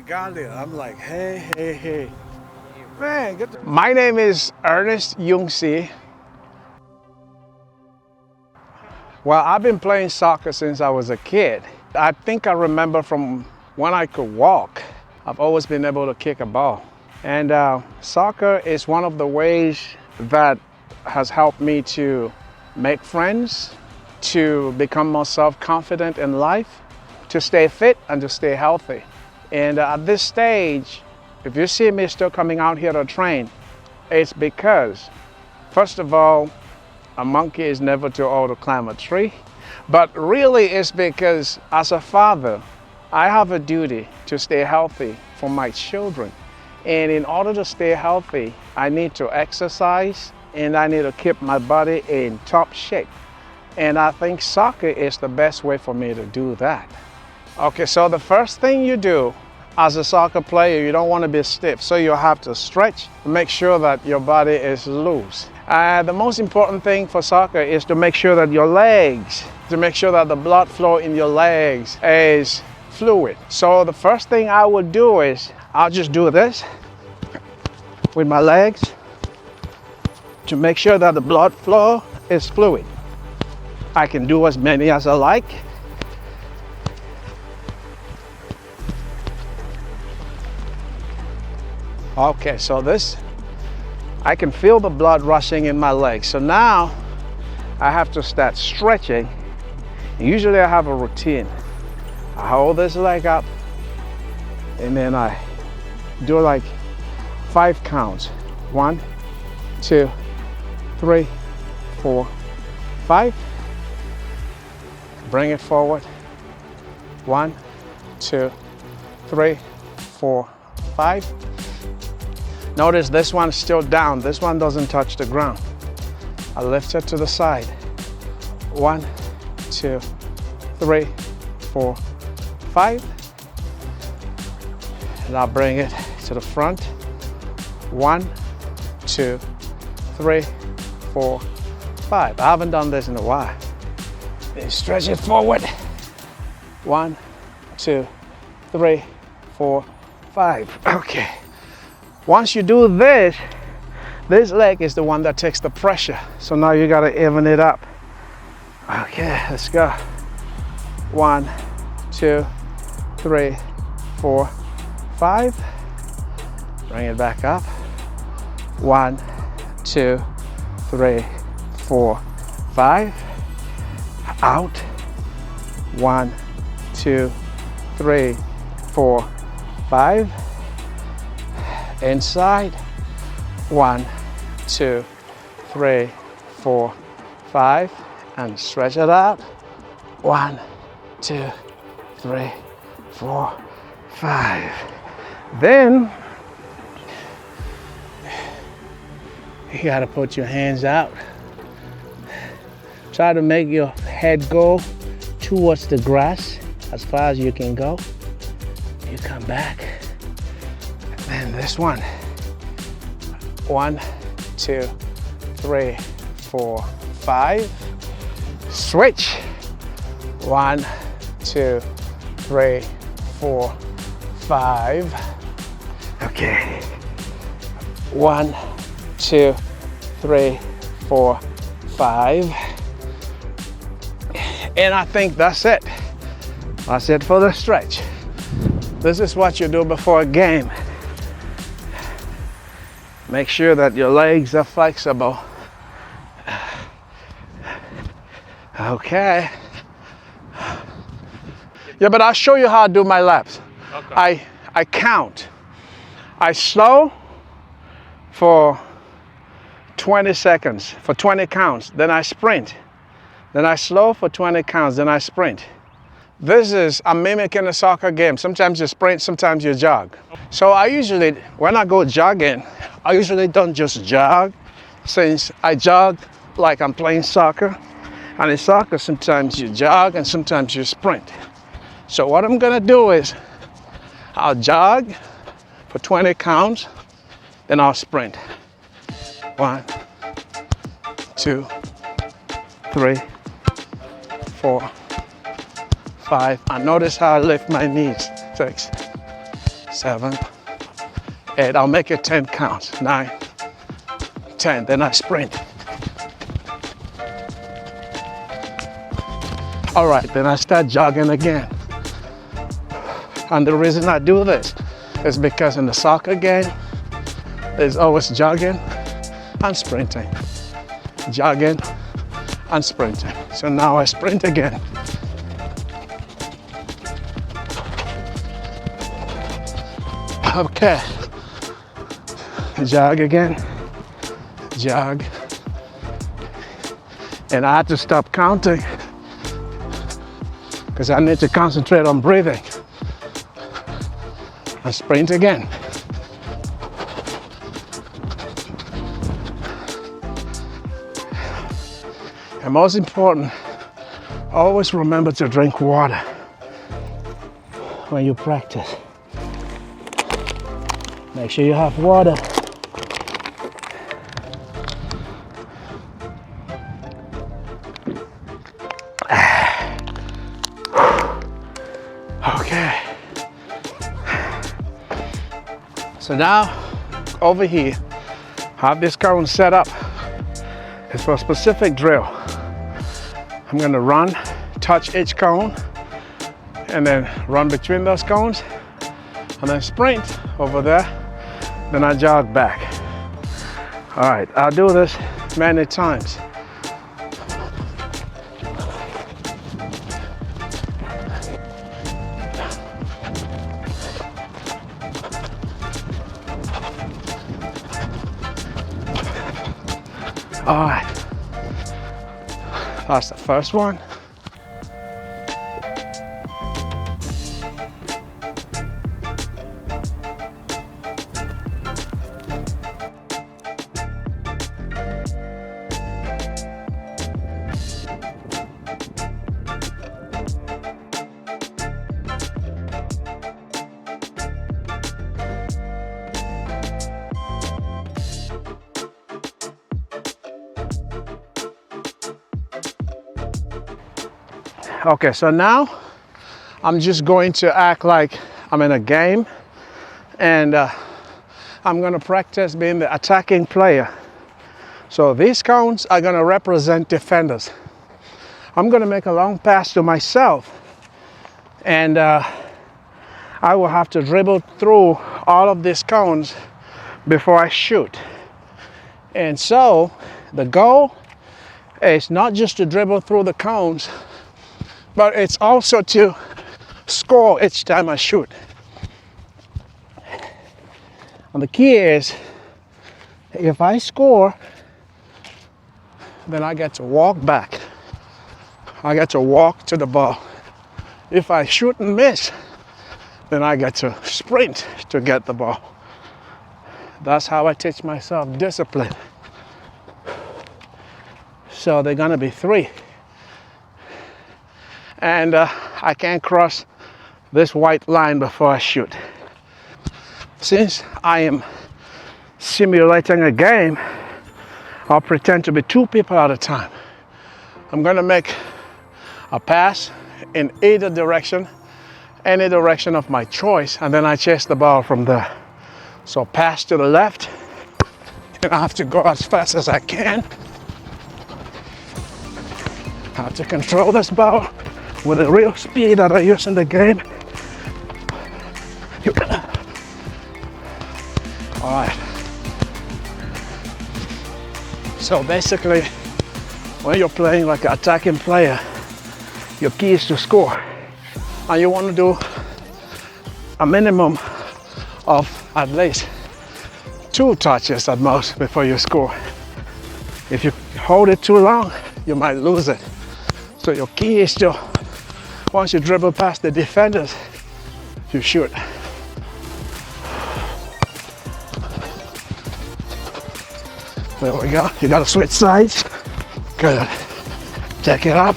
got there, I'm like, hey. Man, my name is Ernest Yungsi. Well, I've been playing soccer since I was a kid. I think I remember from when I could walk, I've always been able to kick a ball. And soccer is one of the ways that has helped me to make friends, to become more self-confident in life, to stay fit and to stay healthy. And at this stage, if you see me still coming out here to train, it's because, first of all, a monkey is never too old to climb a tree. But really it's because as a father, I have a duty to stay healthy for my children. And in order to stay healthy, I need to exercise and I need to keep my body in top shape. And I think soccer is the best way for me to do that. Okay, so the first thing you do as a soccer player, you don't want to be stiff, so you have to stretch, make sure that your body is loose. The most important thing for soccer is to make sure that your legs, to make sure that the blood flow in your legs is fluid. So the first thing I would do is, I'll just do this with my legs to make sure that the blood flow is fluid. I can do as many as I like. Okay, so this, I can feel the blood rushing in my legs. So now I have to start stretching. Usually I have a routine. I hold this leg up and then I do like 5 counts. 1, 2, 3, 4, 5. Bring it forward. 1, 2, 3, 4, 5. Notice this one's still down. This one doesn't touch the ground. I lift it to the side. 1, 2, 3, 4, 5. And I'll bring it to the front. 1, 2, 3, 4, 5. I haven't done this in a while. Then stretch it forward. 1, 2, 3, 4, 5. Okay. Once you do this, this leg is the one that takes the pressure. So now you gotta even it up. Okay, let's go. 1, 2, 3, 4, 5. Bring it back up. 1, 2, 3, 4, 5. Out. 1, 2, 3, 4, 5. Inside. 1, 2, 3, 4, 5. And stretch it out. 1, 2, 3, 4, 5. Then you gotta put your hands out. Try to make your head go towards the grass as far as you can go. You come back. And this one. 1, 2, 3, 4, 5. Switch. 1, 2, 3, 4, 5. Okay. 1, 2, 3, 4, 5. And I think that's it. That's it for the stretch. This is what you do before a game. Make sure that your legs are flexible. Okay. Yeah, but I'll show you how I do my laps. Okay. I count. I slow for 20 seconds, for 20 counts. Then I sprint. Then I slow for 20 counts. Then I sprint. This is, I'm mimicking a soccer game. Sometimes you sprint, sometimes you jog. So I usually, when I go jogging, I usually don't just jog, since I jog like I'm playing soccer. And in soccer, sometimes you jog and sometimes you sprint. So what I'm gonna do is, I'll jog for 20 counts, then I'll sprint. 1, 2, 3, 4, 5. And notice how I lift my knees. 6, 7, 8. I'll make it 10 counts. 9, 10. Then I sprint. All right, then I start jogging again. And the reason I do this is because in the soccer game, there's always jogging and sprinting. Jogging and sprinting. So now I sprint again. Okay. Jog again. Jog. And I had to stop counting because I need to concentrate on breathing. And sprint again. And most important, always remember to drink water when you practice. Make sure you have water. Okay. So now, over here, have this cone set up. It's for a specific drill. I'm gonna run, touch each cone, and then run between those cones, and then sprint over there, then I jog back. All right, I'll do this many times. All right, that's the first one. Okay, so now I'm just going to act like I'm in a game, and I'm gonna practice being the attacking player. So these cones are gonna represent defenders. I'm gonna make a long pass to myself, and I will have to dribble through all of these cones before I shoot. And so the goal is not just to dribble through the cones, but it's also to score each time I shoot. And the key is, if I score, then I get to walk back. I get to walk to the ball. If I shoot and miss, then I get to sprint to get the ball. That's how I teach myself discipline. So they're gonna be 3. And I can't cross this white line before I shoot. Since I am simulating a game, I'll pretend to be 2 people at a time. I'm gonna make a pass in either direction, any direction of my choice, and then I chase the ball from there. So pass to the left, and I have to go as fast as I can. I have to control this ball with the real speed that I use in the game. All right. So basically, when you're playing like an attacking player, your key is to score. And you want to do a minimum of at least 2 touches at most before you score. If you hold it too long, you might lose it. So your key is to, once you dribble past the defenders, you shoot. There we go. You gotta switch sides. Good. Take it up.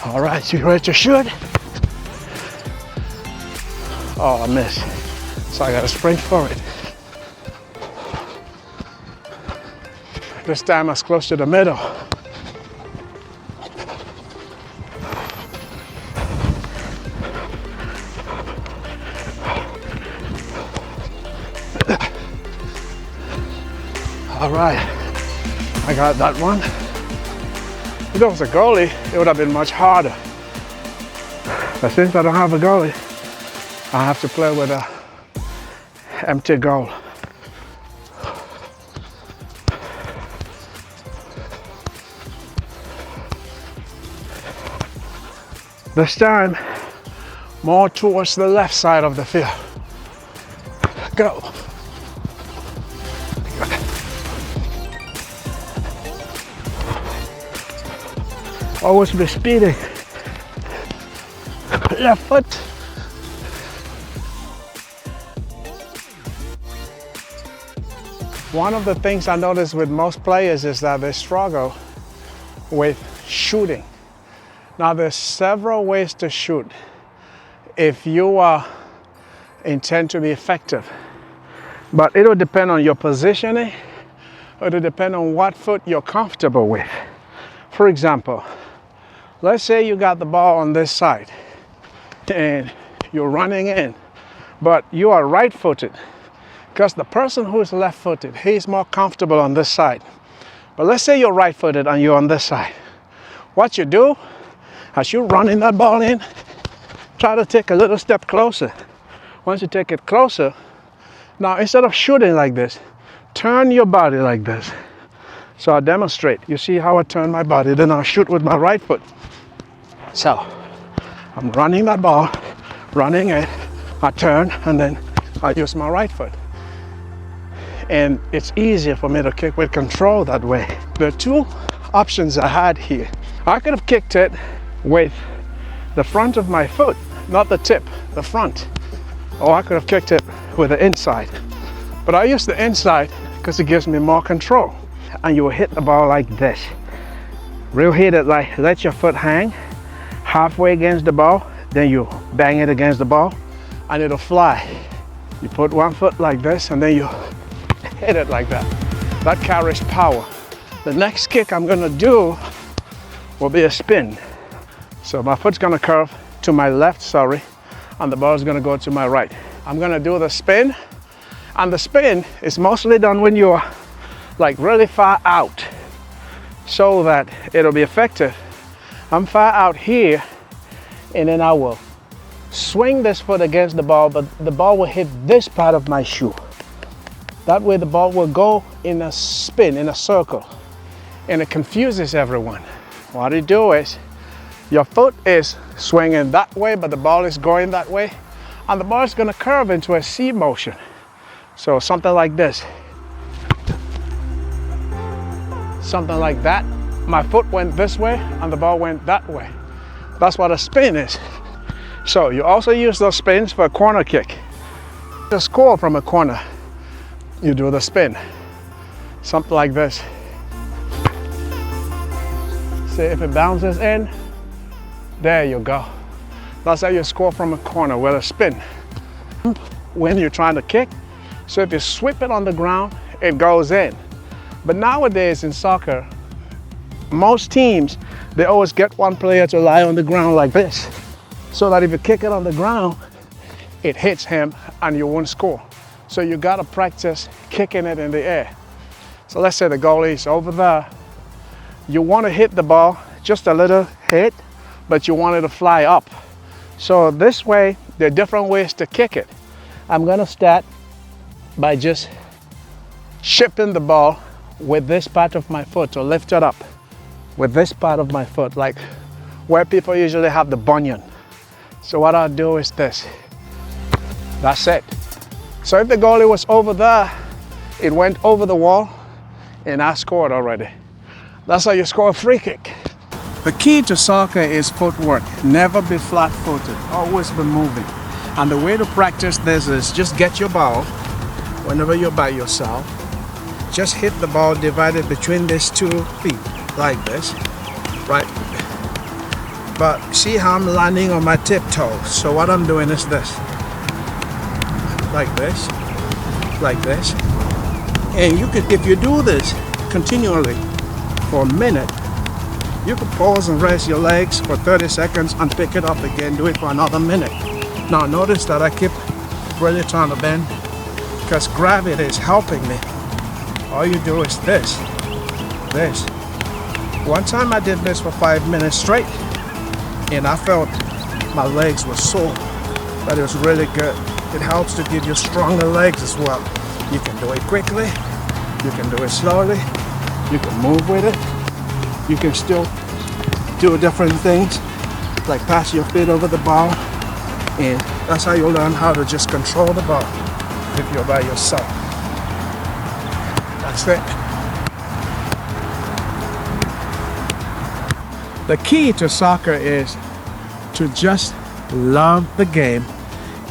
All right, you ready to shoot? Oh, I missed. So I gotta sprint for it. This time I was close to the middle. All right, I got that one. If there was a goalie, it would have been much harder. But since I don't have a goalie, I have to play with an empty goal. This time, more towards the left side of the field. Go. Always be speeding. Left foot. One of the things I notice with most players is that they struggle with shooting. Now there's several ways to shoot if you intend to be effective. But it'll depend on your positioning, or it'll depend on what foot you're comfortable with. For example, let's say you got the ball on this side and you're running in, but you are right-footed, because the person who is left-footed, he's more comfortable on this side. But let's say you're right-footed and you're on this side. What you do, as you're running that ball in, try to take a little step closer. Once you take it closer, now instead of shooting like this, turn your body like this. So I'll demonstrate. You see how I turn my body, then I'll shoot with my right foot. So I'm running that ball, running it, I turn, and then I use my right foot. And it's easier for me to kick with control that way. There are two options I had here. I could have kicked it with the front of my foot, not the tip, the front. Or I could have kicked it with the inside. But I use the inside because it gives me more control. And you will hit the ball like this. Real hit it like, let your foot hang halfway against the ball, then you bang it against the ball and it'll fly. You put one foot like this and then you hit it like that. That carries power. The next kick I'm gonna do will be a spin. So my foot's gonna curve to my left, and the ball is gonna go to my right. I'm gonna do the spin, and the spin is mostly done when you're like really far out, so that it'll be effective. I'm far out here, and then I will swing this foot against the ball, but the ball will hit this part of my shoe. That way the ball will go in a spin, in a circle, and it confuses everyone. What you do is, your foot is swinging that way, but the ball is going that way, and the ball is gonna curve into a C motion. So something like this. Something like that. My foot went this way and the ball went that way. That's what a spin is. So you also use those spins for a corner kick. To score from a corner, you do the spin. Something like this. See if it bounces in, there you go. That's how you score from a corner with a spin. When you're trying to kick, so if you sweep it on the ground, it goes in. But nowadays in soccer, most teams, they always get one player to lie on the ground like this, so that if you kick it on the ground, it hits him and you won't score. So you gotta practice kicking it in the air. So let's say the goalie is over there. You wanna hit the ball, just a little hit, but you want it to fly up. So this way, there are different ways to kick it. I'm gonna start by just shifting the ball with this part of my foot, or lift it up with this part of my foot, like where people usually have the bunion. So what I'll do is this. That's it. So if the goalie was over there, it went over the wall and I scored already. That's how you score a free kick. The key to soccer is footwork. Never be flat-footed, always be moving. And the way to practice this is just get your ball whenever you're by yourself. Just hit the ball divided between these 2 feet, like this, right? But see how I'm landing on my tiptoes. So what I'm doing is this, like this, like this. And you can, if you do this continually for a minute, you can pause and rest your legs for 30 seconds and pick it up again, do it for another minute. Now notice that I keep really trying to bend, because gravity is helping me all you do is this. One time I did this for 5 minutes straight, and I felt my legs were sore, but it was really good. It helps to give you stronger legs as well. You can do it quickly, you can do it slowly, you can move with it, you can still do different things, like pass your feet over the ball, and that's how you learn how to just control the ball if you're by yourself. That's it. The key to soccer is to just love the game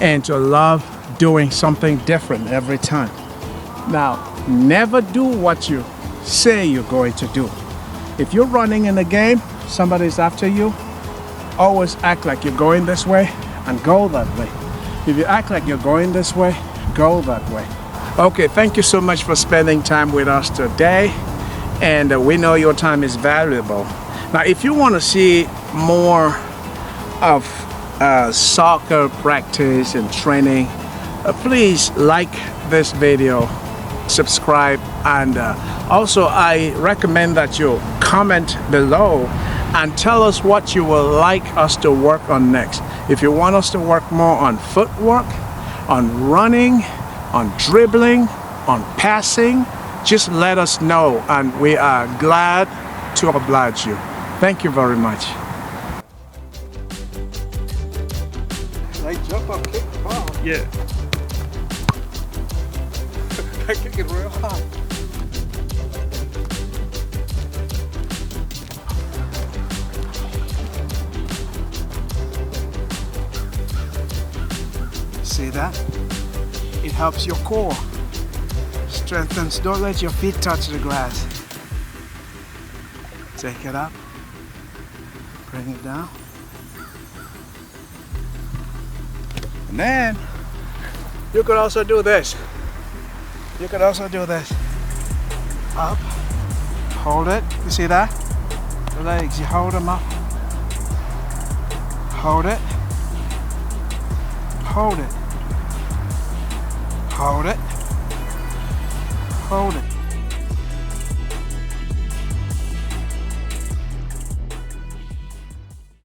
and to love doing something different every time. Now, never do what you say you're going to do. If you're running in a game, somebody's after you, always act like you're going this way and go that way. If you act like you're going this way, go that way. Okay, thank you so much for spending time with us today, and we know your time is valuable. Now, if you want to see more of soccer practice and training, please like this video, subscribe, and also I recommend that you comment below and tell us what you would like us to work on next. If you want us to work more on footwork, on running, on dribbling, on passing, just let us know, and we are glad to oblige you. Thank you very much. Like jump up, kick the ball. Yeah. I kick it real high. See that? It helps your core. Strengthens. Don't let your feet touch the grass. Take it up. Bring it down. And then you could also do this. You could also do this. Up. Hold it. You see that? The legs, you hold them up. Hold it. Hold it. Hold it. Hold it.